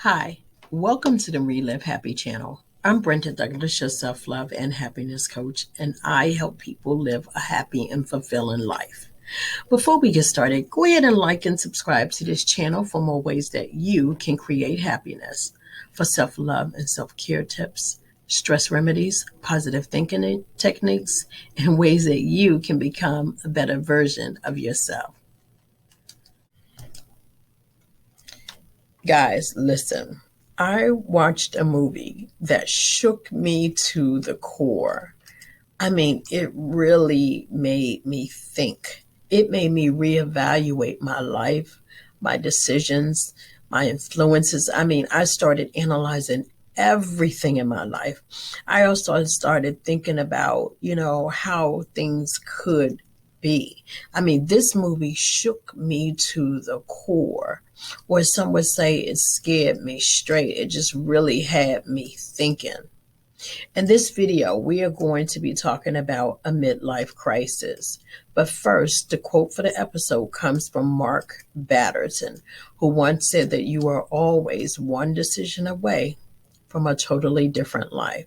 Hi, welcome to the Relive Happy channel. I'm Brenda Douglas, your self-love and happiness coach, and I help people live a happy and fulfilling life. Before we get started, go ahead and like and subscribe to this channel for more ways that you can create happiness, for self-love and self-care tips, stress remedies, positive thinking techniques, and ways that you can become a better version of yourself. Guys, listen. I watched a movie that shook me to the core. I mean, it really made me think. It made me reevaluate my life, my decisions, my influences. I mean, I started analyzing everything in my life. I also started thinking about, how things could be. I mean, this movie shook me to the core, or some would say it scared me straight. It just really had me thinking. In this video, we are going to be talking about a midlife crisis. But first, the quote for the episode comes from Mark Batterton, who once said that you are always one decision away from a totally different life.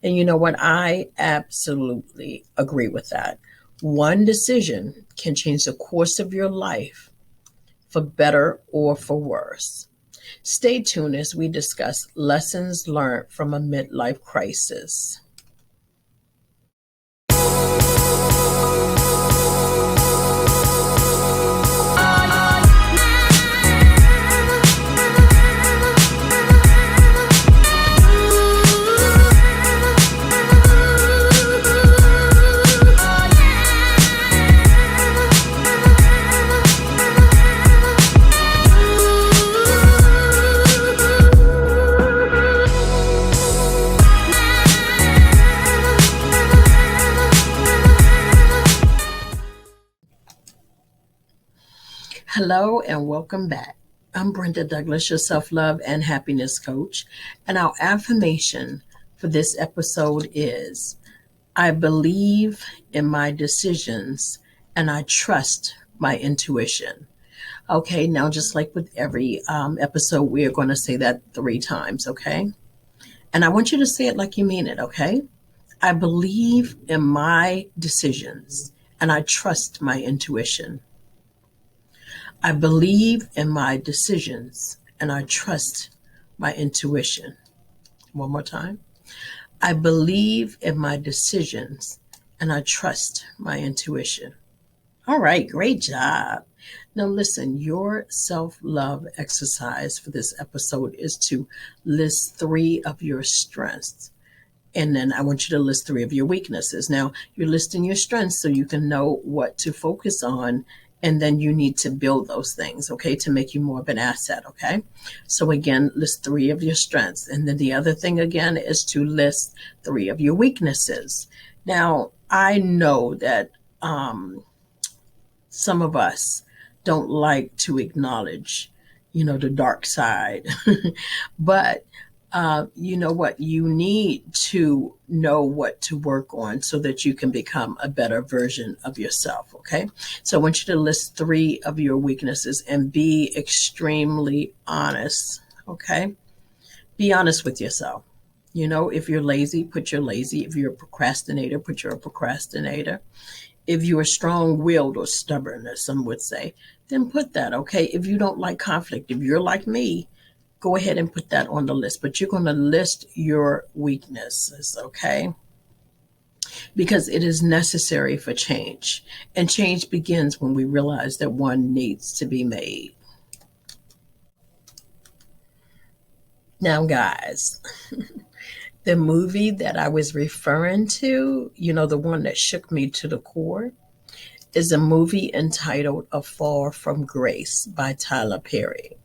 And you know what? I absolutely agree with that. One decision can change the course of your life for better or for worse. Stay tuned as we discuss lessons learned from a midlife crisis. Hello and welcome back. I'm Brenda Douglas, your self-love and happiness coach, and our affirmation for this episode is, I believe in my decisions and I trust my intuition. Okay, now just like with every episode, we are going to say that 3 times, okay? And I want you to say it like you mean it, okay? I believe in my decisions and I trust my intuition. I believe in my decisions and I trust my intuition. One more time. I believe in my decisions and I trust my intuition. All right, great job. Now listen, your self-love exercise for this episode is to list 3 of your strengths. And then I want you to list 3 of your weaknesses. Now, you're listing your strengths so you can know what to focus on, and then you need to build those things, okay, to make you more of an asset, okay? So again, list 3 of your strengths. And then the other thing again is to list 3 of your weaknesses. Now, I know that some of us don't like to acknowledge, the dark side, but you know what? You need to know what to work on so that you can become a better version of yourself, okay? So I want you to list 3 of your weaknesses and be extremely honest, okay? Be honest with yourself. If you're lazy, put you're lazy. If you're a procrastinator, put you're a procrastinator. If you are strong-willed or stubborn, as some would say, then put that, okay? If you don't like conflict, if you're like me, go ahead and put that on the list, but you're going to list your weaknesses, okay? Because it is necessary for change. And change begins when we realize that one needs to be made. Now, guys, the movie that I was referring to, the one that shook me to the core, is a movie entitled A Fall from Grace by Tyler Perry.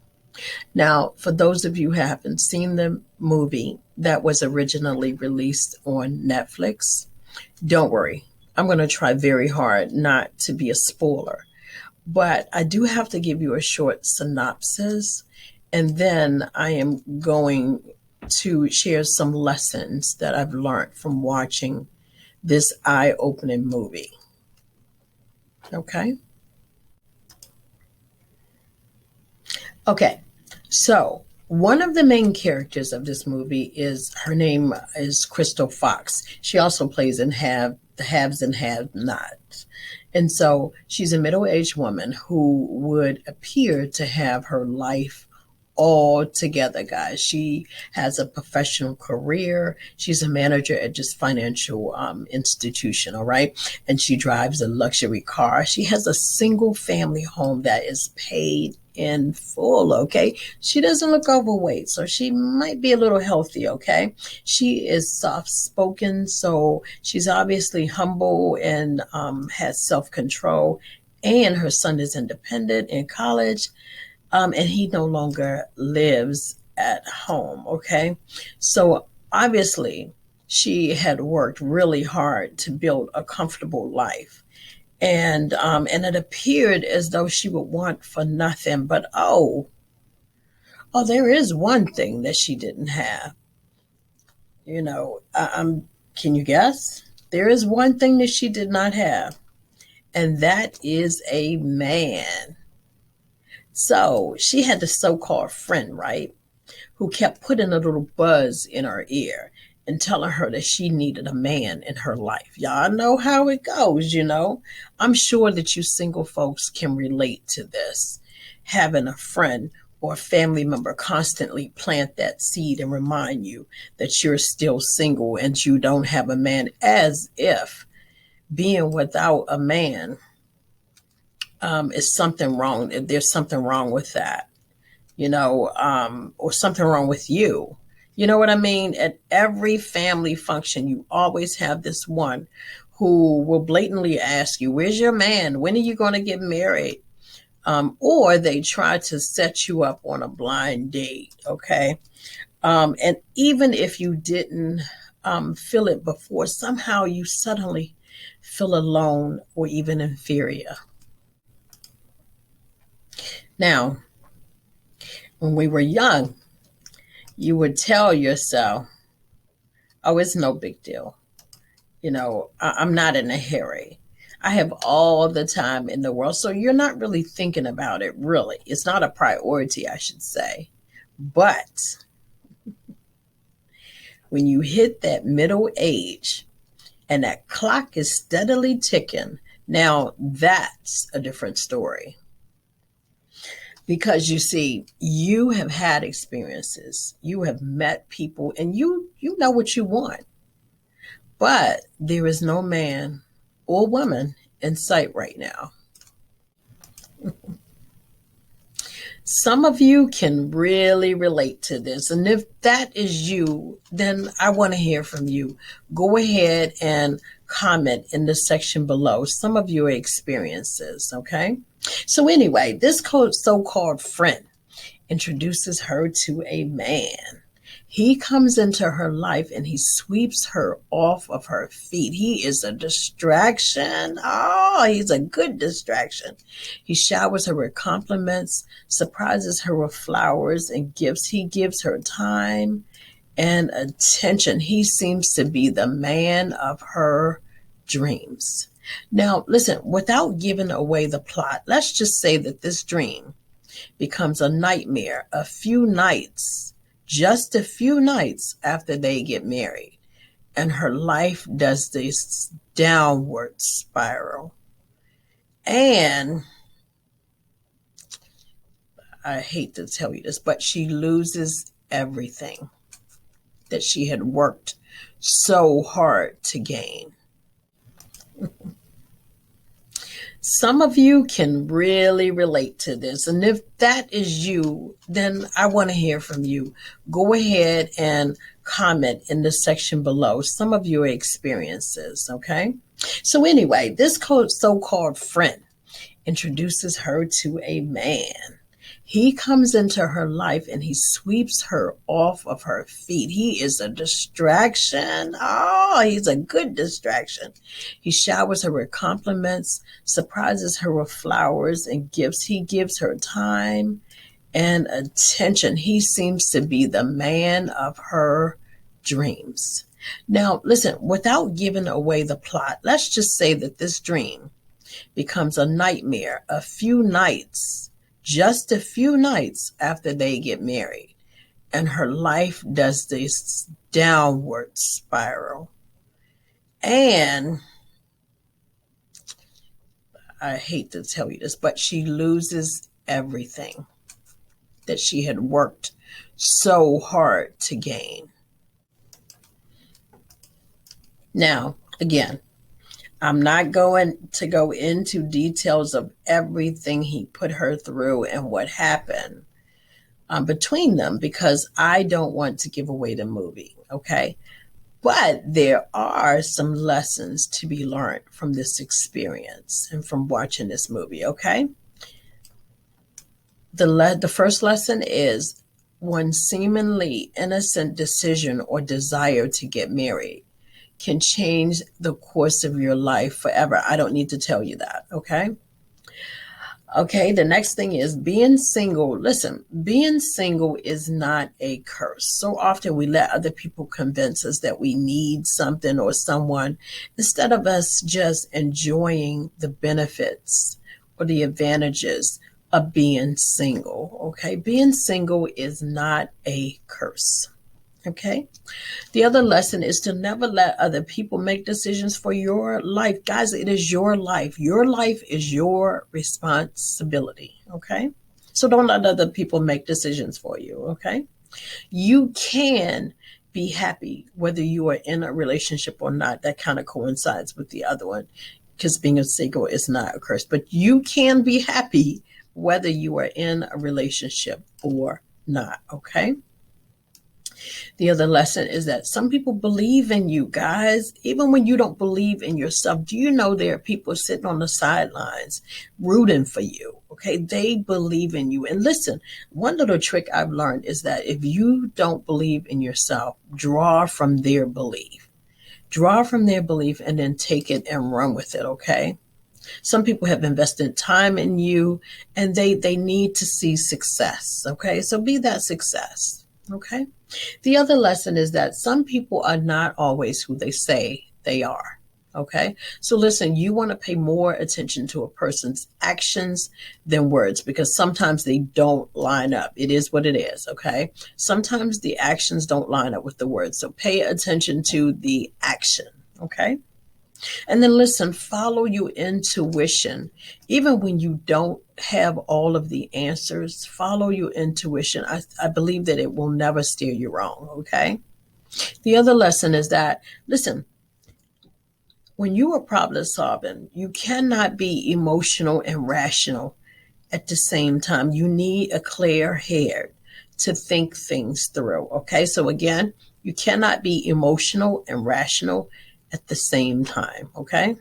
Now, for those of you who haven't seen the movie that was originally released on Netflix, don't worry. I'm going to try very hard not to be a spoiler, but I do have to give you a short synopsis, and then I am going to share some lessons that I've learned from watching this eye-opening movie. Okay, so One of the main characters of this movie is her name is Crystal Fox. She also plays in the Haves and Have Nots. And so she's a middle-aged woman who would appear to have her life all together, guys. She has a professional career. She's a manager at this financial institution, all right? And she drives a luxury car. She has a single family home that is paid in full, okay? She doesn't look overweight, so she might be a little healthy, okay? She is soft spoken, so she's obviously humble and has self control. And her son is independent in college, and he no longer lives at home, okay? So obviously, she had worked really hard to build a comfortable life. And it appeared as though she would want for nothing. But there is one thing that she didn't have. You know, can you guess? There is one thing that she did not have, and that is a man. So she had the so-called friend, right, who kept putting a little buzz in her ear and telling her that she needed a man in her life. Y'all know how it goes, you know. I'm sure that you single folks can relate to this. Having a friend or a family member constantly plant that seed and remind you that you're still single and you don't have a man, as if being without a man is something wrong. There's something wrong with that, or something wrong with you. You know what I mean? At every family function, you always have this one who will blatantly ask you, where's your man? When are you going to get married? Or they try to set you up on a blind date, okay? And even if you didn't feel it before, somehow you suddenly feel alone or even inferior. Now, when we were young, you would tell yourself, oh, it's no big deal. I'm not in a hurry. I have all the time in the world. So you're not really thinking about it, really. It's not a priority, I should say. But when you hit that middle age and that clock is steadily ticking, now that's a different story. Because you see, you have had experiences, you have met people, and you know what you want. But there is no man or woman in sight right now. Some of you can really relate to this. And if that is you, then I want to hear from you. Go ahead and comment in the section below some of your experiences, okay? So anyway, this so-called friend introduces her to a man. He comes into her life and he sweeps her off of her feet. He is a distraction. Oh, he's a good distraction. He showers her with compliments, surprises her with flowers and gifts. He gives her time and attention. He seems to be the man of her dreams. Now, listen, without giving away the plot, let's just say that this dream becomes a nightmare just a few nights after they get married. And her life does this downward spiral. And I hate to tell you this, but she loses everything that she had worked so hard to gain. Some of you can really relate to this. And if that is you, then I want to hear from you. Go ahead and comment in the section below some of your experiences, okay? So anyway, this so-called friend introduces her to a man. He comes into her life and he sweeps her off of her feet. He is a distraction. Oh, he's a good distraction. He showers her with compliments, surprises her with flowers and gifts. He gives her time and attention. He seems to be the man of her dreams. Now, listen, without giving away the plot, let's just say that this dream becomes a nightmare just a few nights after they get married. and her life does this downward spiral. And I hate to tell you this, but she loses everything that she had worked so hard to gain. Now, again, I'm not going to go into details of everything he put her through and what happened between them because I don't want to give away the movie, okay? But there are some lessons to be learned from this experience and from watching this movie, okay? The first lesson is one seemingly innocent decision or desire to get married can change the course of your life forever. I don't need to tell you that, okay? Okay, the next thing is being single. Listen, being single is not a curse. So often we let other people convince us that we need something or someone instead of us just enjoying the benefits or the advantages of being single, okay? Being single is not a curse, okay? The other lesson is to never let other people make decisions for your life. Guys, it is your life. Your life is your responsibility, okay? So don't let other people make decisions for you, okay? You can be happy whether you are in a relationship or not. That kind of coincides with the other one because being a single is not a curse. But you can be happy whether you are in a relationship or not, okay? The other lesson is that some people believe in you, guys, even when you don't believe in yourself. Do you know there are people sitting on the sidelines rooting for you? Okay, they believe in you. And listen, one little trick I've learned is that if you don't believe in yourself, draw from their belief. Draw from their belief and then take it and run with it, okay? Some people have invested time in you and they need to see success, okay? So be that success, okay? The other lesson is that some people are not always who they say they are. Okay. So listen, you want to pay more attention to a person's actions than words because sometimes they don't line up. It is what it is. Okay. Sometimes the actions don't line up with the words. So pay attention to the action. Okay. And then listen, follow your intuition. Even when you don't have all of the answers, follow your intuition. I believe that it will never steer you wrong, okay? The other lesson is that, listen, when you are problem solving, you cannot be emotional and rational at the same time. You need a clear head to think things through, okay? So again, you cannot be emotional and rational at the same time, okay?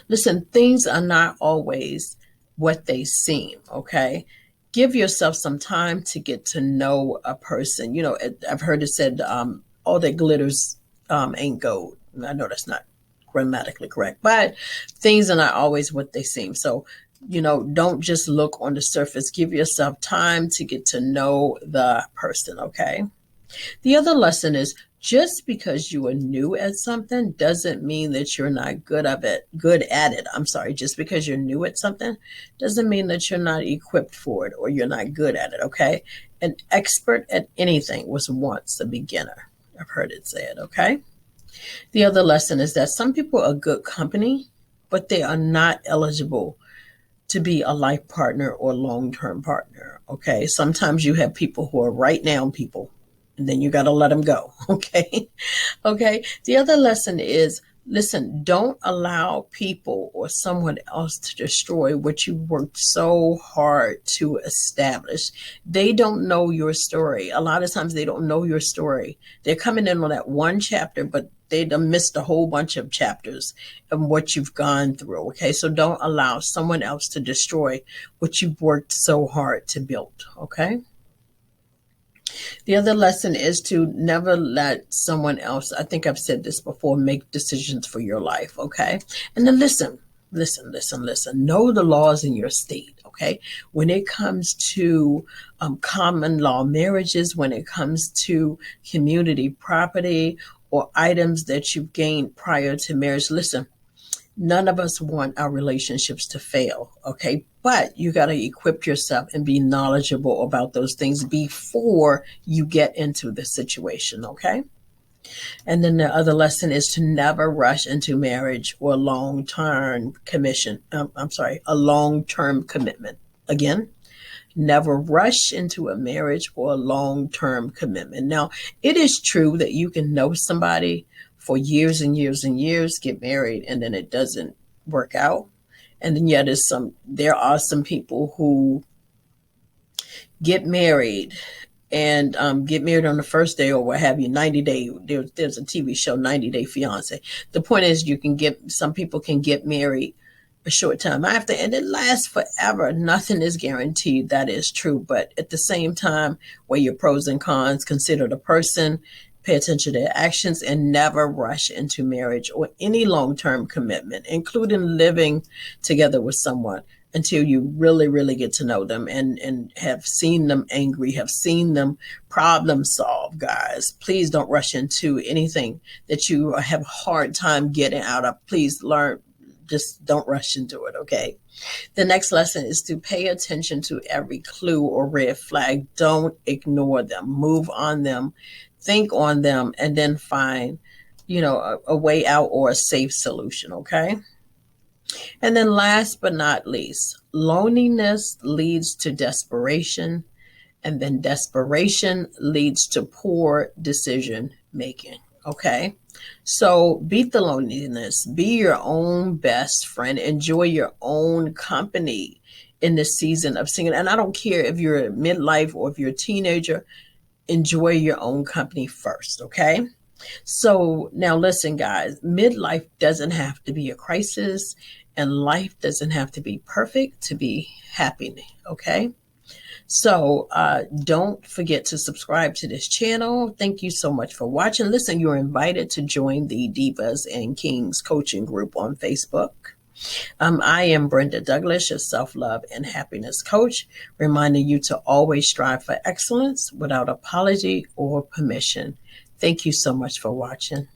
Listen, things are not always what they seem, okay? Give yourself some time to get to know a person. You know, I've heard it said, all that glitters ain't gold. I know that's not grammatically correct, but things are not always what they seem. So, you know, don't just look on the surface. Give yourself time to get to know the person, okay? The other lesson is just because you are new at something doesn't mean that you're not good at it. I'm sorry. Just because you're new at something doesn't mean that you're not equipped for it or you're not good at it. Okay. An expert at anything was once a beginner. I've heard it said. Okay. The other lesson is that some people are good company, but they are not eligible to be a life partner or long-term partner. Okay. Sometimes you have people who are right now people, and then you got to let them go. Okay. Okay. The other lesson is, listen, don't allow people or someone else to destroy what you worked so hard to establish. They don't know your story. A lot of times they don't know your story. They're coming in on that one chapter, but they done missed a whole bunch of chapters of what you've gone through. Okay. So don't allow someone else to destroy what you've worked so hard to build. Okay. The other lesson is to never let someone else, I think I've said this before, make decisions for your life, okay? And then listen. Know the laws in your state, okay? When it comes to common law marriages, when it comes to community property or items that you've gained prior to marriage, listen, none of us want our relationships to fail, okay? But you got to equip yourself and be knowledgeable about those things before you get into the situation, okay? And then the other lesson is to never rush into marriage or a long-term commitment. Again, never rush into a marriage or a long-term commitment. Now, it is true that you can know somebody for years and years and years, get married, and then it doesn't work out. And then yet there are some people who get married and get married on the first day or what have you, 90 day, there's a TV show, 90 Day Fiance. The point is some people can get married a short time after and it lasts forever. Nothing is guaranteed. That is true. But at the same time, weigh your pros and cons, consider the person, pay attention to their actions, and never rush into marriage or any long-term commitment, including living together with someone, until you really, really get to know them and have seen them angry, have seen them problem solve, guys. Please don't rush into anything that you have a hard time getting out of. Please learn, just don't rush into it, okay? The next lesson is to pay attention to every clue or red flag. Don't ignore them. Move on them, think on them, and then find, a way out or a safe solution, okay? And then last but not least, loneliness leads to desperation, and then desperation leads to poor decision making. Okay. So beat the loneliness, be your own best friend, enjoy your own company in this season of singing. And I don't care if you're midlife or if you're a teenager, enjoy your own company first. Okay. So now listen, guys, midlife doesn't have to be a crisis and life doesn't have to be perfect to be happy. Okay. So don't forget to subscribe to this channel. Thank you so much for watching. Listen, you're invited to join the Divas and Kings coaching group on Facebook. I am Brenda Douglas, your self-love and happiness coach, reminding you to always strive for excellence without apology or permission. Thank you so much for watching.